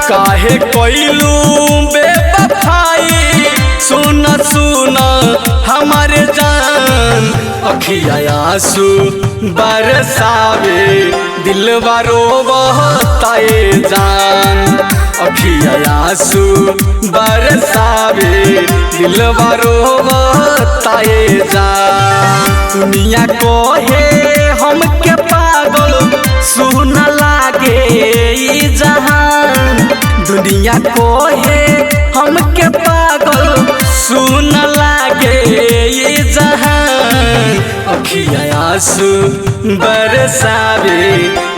काहे कोइलू बेवफाई सुन सुन हमारे जान अखिया आंसू बरसावे दिलवा रोवताए जान अखिया आंसू बरसावे दिलवा रोवताए जान दुनिया को है हमके पागल सुन लागे ई जहान दुनिया को है हमके पागल सुन लागे ये जहान अखिया आंसू बरसावे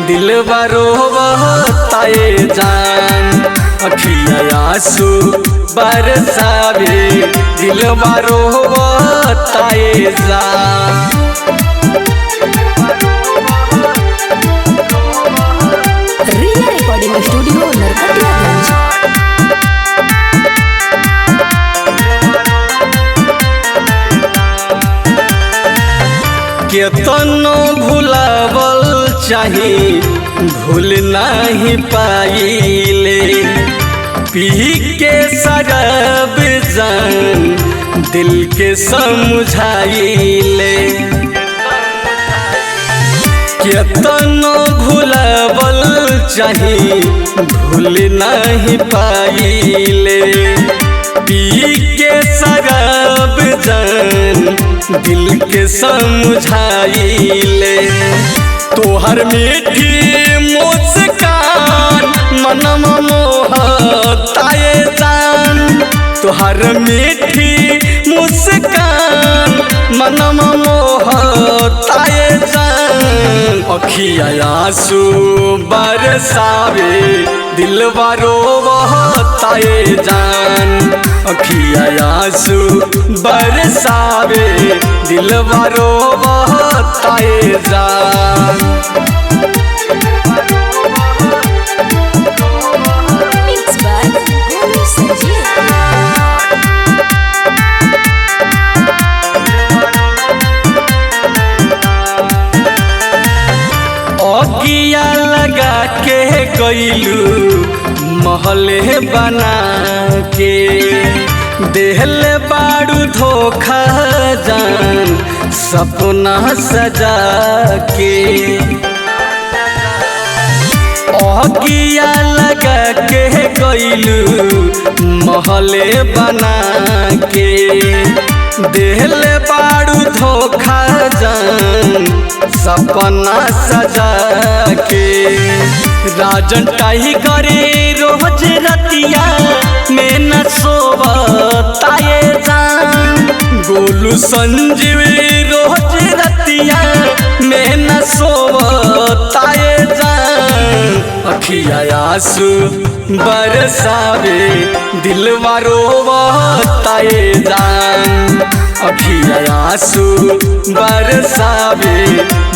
दिलवा रोवताए जान अखिया आंसू बरसावे दिलवा रोवताए जान रिया रिकॉर्डिंग स्टूडियो नरकटियागंज। केतनो भुलावल चाही भूल नहीं पाइले पी के शराब जान दिल के समझाइले केतनो भुलावल चाही भूल नहीं पाइले पी के शराब जान दिल के समझाइले तोहर मीठी मुस्कान मनम मोहताए जान तोहर मीठी मुस्कान मनम मोहताए जान अखिया आंसू बरसावे दिलवा रोवताए जान अखिया आंसू बरसावे दिलवा रोवताए जान मिक्स बाय गोलू संजीव। अगिया लगा के गइलू महले बना के देहले बाड़ू धोखा जान सपना सजा के अगिया लगा के गइलू महले बना के देहले बाड़ू धोखा जान सपना सजा के राजन टाइगरे रोज रतिया में न सोवताए जान गोलू संजीव रोज रतिया में न सोवताए जान अखिया आंसू बरसावे दिलवा रोवताए जान अखिया आंसू बरसावे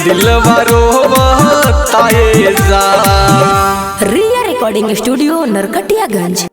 दिलवा रोवताए जान। रिया रिकॉर्डिंग स्टूडियो नरकटियागंज।